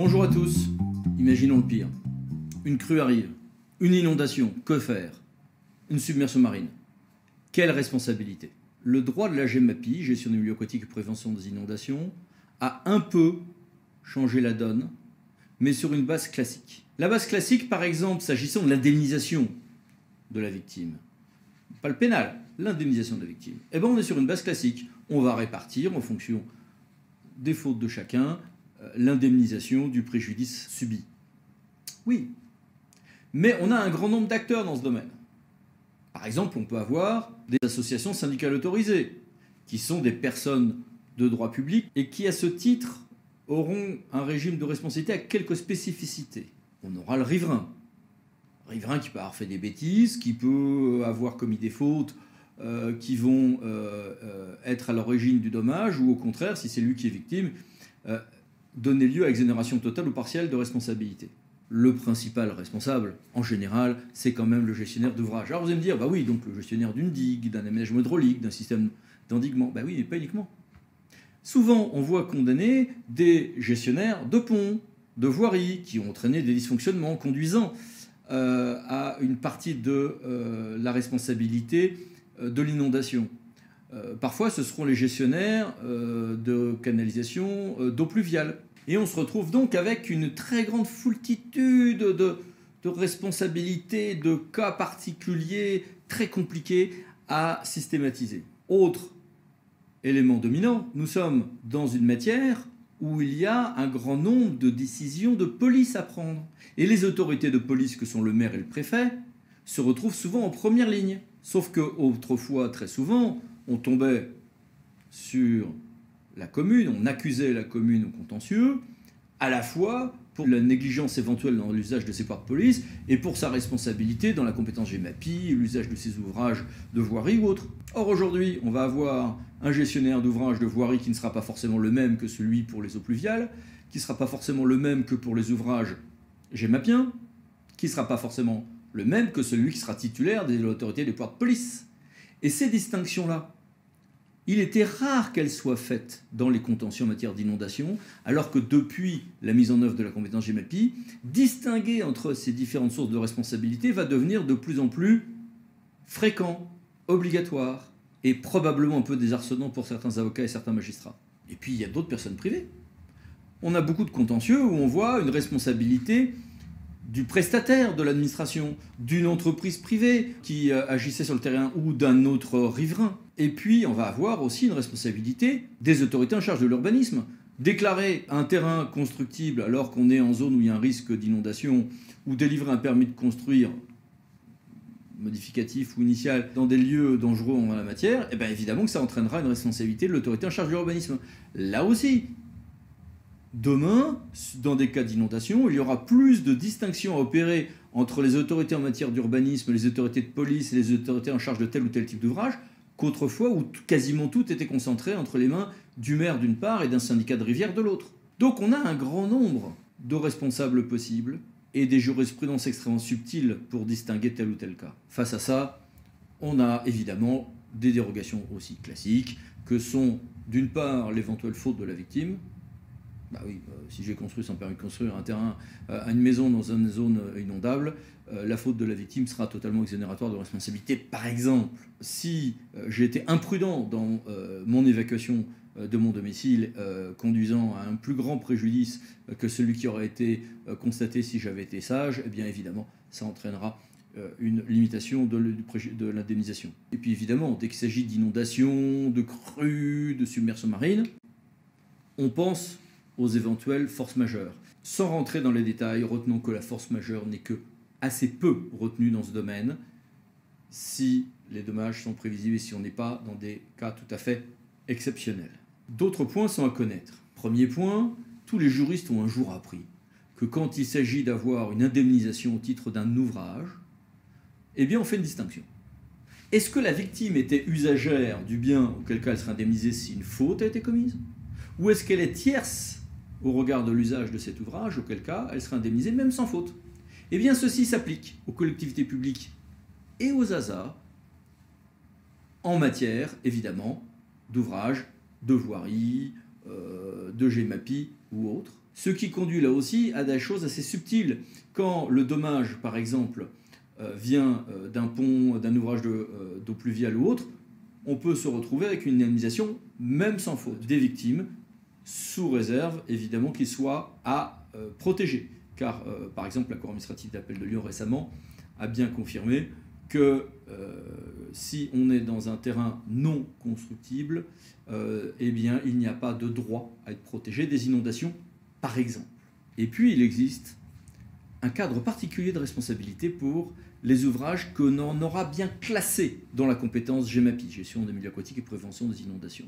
Bonjour à tous. Imaginons le pire. Une crue arrive. Une inondation. Que faire? Une submersion marine. Quelle responsabilité? Le droit de la GEMAPI, gestion des milieux aquatiques et prévention des inondations, a un peu changé la donne, mais sur une base classique. La base classique, par exemple, s'agissant de l'indemnisation de la victime. Pas le pénal, l'indemnisation de la victime. Eh bien, on est sur une base classique. On va répartir, en fonction des fautes de chacun, l'indemnisation du préjudice subi. Oui. Mais on a un grand nombre d'acteurs dans ce domaine. Par exemple, on peut avoir des associations syndicales autorisées, qui sont des personnes de droit public et qui, à ce titre, auront un régime de responsabilité à quelques spécificités. On aura le riverain. Riverain qui peut avoir fait des bêtises, qui peut avoir commis des fautes qui vont être à l'origine du dommage, ou au contraire, si c'est lui qui est victime, donner lieu à exonération totale ou partielle de responsabilité. Le principal responsable, en général, c'est quand même le gestionnaire d'ouvrage. Alors vous allez me dire, bah oui, donc le gestionnaire d'une digue, d'un aménagement hydraulique, d'un système d'endiguement. Bah oui, mais pas uniquement. Souvent, on voit condamner des gestionnaires de ponts, de voiries, qui ont entraîné des dysfonctionnements conduisant à une partie de la responsabilité de l'inondation. Parfois, ce seront les gestionnaires de canalisation d'eau pluviale. Et on se retrouve donc avec une très grande foultitude de responsabilités, de cas particuliers très compliqués à systématiser. Autre élément dominant, nous sommes dans une matière où il y a un grand nombre de décisions de police à prendre. Et les autorités de police, que sont le maire et le préfet, se retrouvent souvent en première ligne. Sauf qu'autrefois, très souvent, on tombait sur la commune, on accusait la commune au contentieux, à la fois pour la négligence éventuelle dans l'usage de ses pouvoirs de police et pour sa responsabilité dans la compétence GEMAPI, l'usage de ses ouvrages de voirie ou autres. Or aujourd'hui, on va avoir un gestionnaire d'ouvrage de voirie qui ne sera pas forcément le même que celui pour les eaux pluviales, qui ne sera pas forcément le même que pour les ouvrages GEMAPiens, qui ne sera pas forcément le même que celui qui sera titulaire de l'autorité des pouvoirs de police. Et ces distinctions-là, il était rare qu'elles soient faites dans les contentieux en matière d'inondation, alors que depuis la mise en œuvre de la compétence GEMAPI, distinguer entre ces différentes sources de responsabilité va devenir de plus en plus fréquent, obligatoire, et probablement un peu désarçonnant pour certains avocats et certains magistrats. Et puis il y a d'autres personnes privées. On a beaucoup de contentieux où on voit une responsabilité du prestataire de l'administration, d'une entreprise privée qui agissait sur le terrain ou d'un autre riverain. Et puis, on va avoir aussi une responsabilité des autorités en charge de l'urbanisme. Déclarer un terrain constructible alors qu'on est en zone où il y a un risque d'inondation, ou délivrer un permis de construire modificatif ou initial dans des lieux dangereux en la matière, et bien évidemment que ça entraînera une responsabilité de l'autorité en charge de l'urbanisme. Là aussi, demain, dans des cas d'inondation, il y aura plus de distinctions à opérer entre les autorités en matière d'urbanisme, les autorités de police et les autorités en charge de tel ou tel type d'ouvrage qu'autrefois où quasiment tout était concentré entre les mains du maire d'une part et d'un syndicat de rivière de l'autre. Donc on a un grand nombre de responsables possibles et des jurisprudences extrêmement subtiles pour distinguer tel ou tel cas. Face à ça, on a évidemment des dérogations aussi classiques que sont d'une part l'éventuelle faute de la victime. Bah oui, si j'ai construit sans permis de construire un terrain, une maison dans une zone inondable, la faute de la victime sera totalement exonératoire de responsabilité. Par exemple, si j'ai été imprudent dans mon évacuation de mon domicile, conduisant à un plus grand préjudice que celui qui aurait été constaté si j'avais été sage, eh bien évidemment, ça entraînera une limitation de l'indemnisation. Et puis évidemment, dès qu'il s'agit d'inondations, de crues, de submersion marine, on pense aux éventuelles forces majeures. Sans rentrer dans les détails, retenons que la force majeure n'est que assez peu retenue dans ce domaine si les dommages sont prévisibles et si on n'est pas dans des cas tout à fait exceptionnels. D'autres points sont à connaître. Premier point, tous les juristes ont un jour appris que quand il s'agit d'avoir une indemnisation au titre d'un ouvrage, eh bien on fait une distinction. Est-ce que la victime était usagère du bien, auquel cas elle sera indemnisée si une faute a été commise? Ou est-ce qu'elle est tierce au regard de l'usage de cet ouvrage, auquel cas elle sera indemnisée même sans faute? Eh bien ceci s'applique aux collectivités publiques et aux ASA en matière, évidemment, d'ouvrages, de voirie, de GEMAPI ou autres. Ce qui conduit là aussi à des choses assez subtiles. Quand le dommage, par exemple, vient d'un pont, d'un ouvrage d'eau pluviale ou autre, on peut se retrouver avec une indemnisation même sans faute des victimes, sous réserve évidemment qu'ils soient à protéger. Car, par exemple, la Cour administrative d'appel de Lyon récemment a bien confirmé que si on est dans un terrain non constructible, eh bien, il n'y a pas de droit à être protégé des inondations, par exemple. Et puis, il existe un cadre particulier de responsabilité pour les ouvrages que l'on aura bien classés dans la compétence GEMAPI, gestion des milieux aquatiques et prévention des inondations.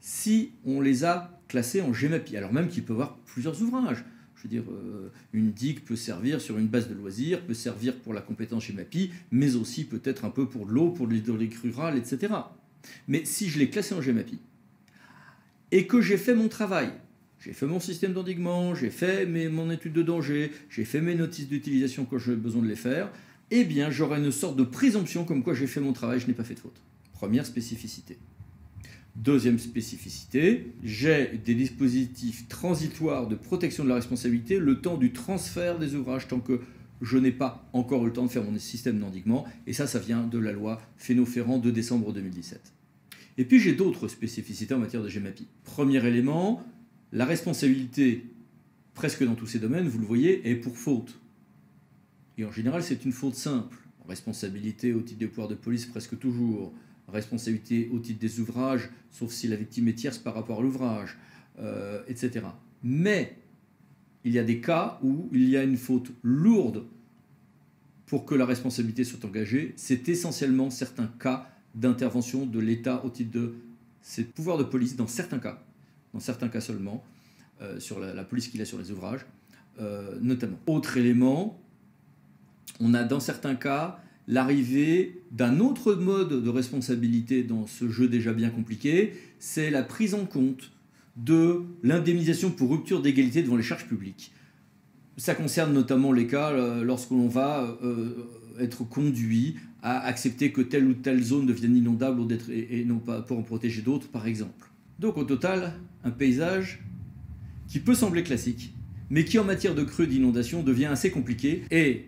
Si on les a classés en GEMAPI, alors même qu'il peut y avoir plusieurs ouvrages, je veux dire, une digue peut servir sur une base de loisirs, peut servir pour la compétence GEMAPI, mais aussi peut-être un peu pour de l'eau, pour l'hydraulique rurale, etc. Mais si je l'ai classé en GEMAPI et que j'ai fait mon travail, j'ai fait mon système d'endiguement, j'ai fait mon étude de danger, j'ai fait mes notices d'utilisation quand j'ai besoin de les faire, eh bien j'aurai une sorte de présomption comme quoi j'ai fait mon travail, je n'ai pas fait de faute. Première spécificité. Deuxième spécificité, j'ai des dispositifs transitoires de protection de la responsabilité le temps du transfert des ouvrages tant que je n'ai pas encore eu le temps de faire mon système d'endiguement, et ça vient de la loi Fesneau-Ferrand de décembre 2017. Et puis j'ai d'autres spécificités en matière de GEMAPI. Premier élément, la responsabilité, presque dans tous ces domaines, vous le voyez, est pour faute. Et en général, c'est une faute simple. Responsabilité au titre des pouvoirs de police, presque toujours. Responsabilité au titre des ouvrages, sauf si la victime est tierce par rapport à l'ouvrage, etc. Mais il y a des cas où il y a une faute lourde pour que la responsabilité soit engagée. C'est essentiellement certains cas d'intervention de l'État au titre de ses pouvoirs de police, dans certains cas seulement, sur la police qu'il a sur les ouvrages, notamment. Autre élément, on a dans certains cas l'arrivée d'un autre mode de responsabilité dans ce jeu déjà bien compliqué, c'est la prise en compte de l'indemnisation pour rupture d'égalité devant les charges publiques. Ça concerne notamment les cas lorsque l'on va être conduit à accepter que telle ou telle zone devienne inondable et non pas pour en protéger d'autres, par exemple. Donc au total, un paysage qui peut sembler classique, mais qui en matière de crues d'inondation devient assez compliqué, et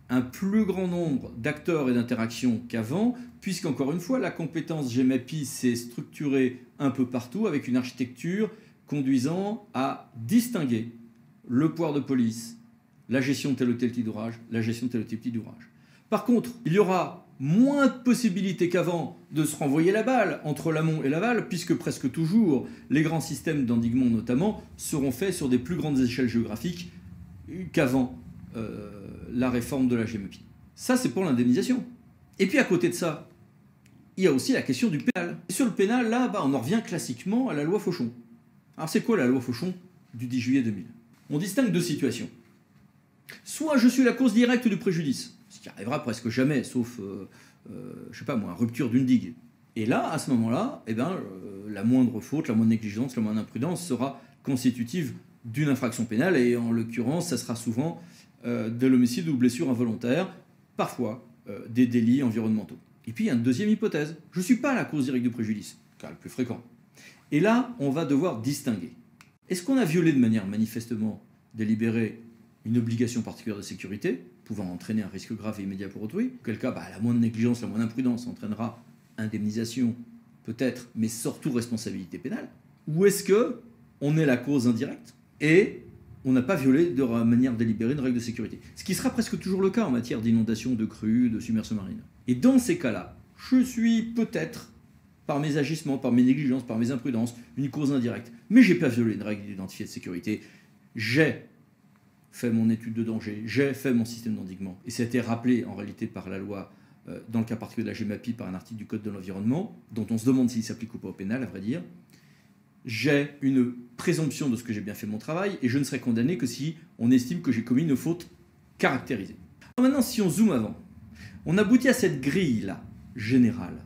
un plus grand nombre d'acteurs et d'interactions qu'avant, puisqu'encore une fois, la compétence GEMAPI s'est structurée un peu partout avec une architecture conduisant à distinguer le pouvoir de police, la gestion de tel ou tel type d'ouvrage, la gestion de tel ou tel type d'ouvrage. Par contre, il y aura moins de possibilités qu'avant de se renvoyer la balle entre l'amont et l'aval, puisque presque toujours les grands systèmes d'endiguement notamment seront faits sur des plus grandes échelles géographiques qu'avant la réforme de la GEMAPI. Ça, c'est pour l'indemnisation. Et puis à côté de ça, il y a aussi la question du pénal. Et sur le pénal, là, on en revient classiquement à la loi Fauchon. Alors c'est quoi la loi Fauchon du 10 juillet 2000 ? On distingue deux situations. Soit je suis la cause directe du préjudice, ce qui arrivera presque jamais, sauf, je sais pas moi, rupture d'une digue. Et là, à ce moment-là, la moindre faute, la moindre négligence, la moindre imprudence sera constitutive d'une infraction pénale, et en l'occurrence, ça sera souvent de l'homicide ou blessure involontaire, parfois des délits environnementaux. Et puis il y a une deuxième hypothèse. Je ne suis pas la cause directe du préjudice, car le plus fréquent. Et là, on va devoir distinguer. Est-ce qu'on a violé de manière manifestement délibérée une obligation particulière de sécurité, pouvant entraîner un risque grave et immédiat pour autrui? Auquel cas, la moindre négligence, la moindre imprudence entraînera indemnisation, peut-être, mais surtout responsabilité pénale. Ou est-ce qu'on est la cause indirecte et on n'a pas violé de manière délibérée une règle de sécurité? Ce qui sera presque toujours le cas en matière d'inondation, de crues, de submersion marine. Et dans ces cas-là, je suis peut-être, par mes agissements, par mes négligences, par mes imprudences, une cause indirecte. Mais je n'ai pas violé une règle identifiée de sécurité. J'ai fait mon étude de danger, j'ai fait mon système d'endiguement. Et ça a été rappelé en réalité par la loi, dans le cas particulier de la GEMAPI, par un article du Code de l'environnement, dont on se demande s'il s'applique ou pas au pénal, à vrai dire. J'ai une présomption de ce que j'ai bien fait mon travail, et je ne serai condamné que si on estime que j'ai commis une faute caractérisée. Alors maintenant, si on zoome avant, on aboutit à cette grille-là, générale,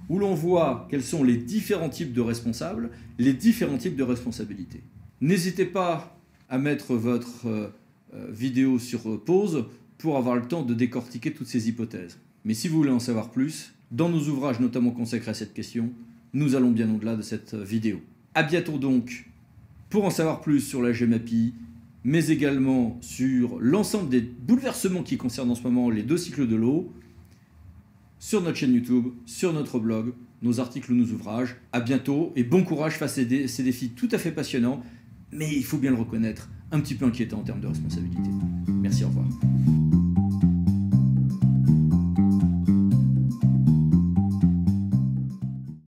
où l'on voit quels sont les différents types de responsables, les différents types de responsabilités. N'hésitez pas à mettre votre vidéo sur pause pour avoir le temps de décortiquer toutes ces hypothèses. Mais si vous voulez en savoir plus, dans nos ouvrages notamment consacrés à cette question, nous allons bien au-delà de cette vidéo. À bientôt donc Pour en savoir plus sur la GEMAPI, mais également sur l'ensemble des bouleversements qui concernent en ce moment les 2 cycles de l'eau, sur notre chaîne YouTube, sur notre blog, nos articles ou nos ouvrages. À bientôt et bon courage face à ces défis tout à fait passionnants, mais il faut bien le reconnaître, un petit peu inquiétants en termes de responsabilité. Merci, au revoir.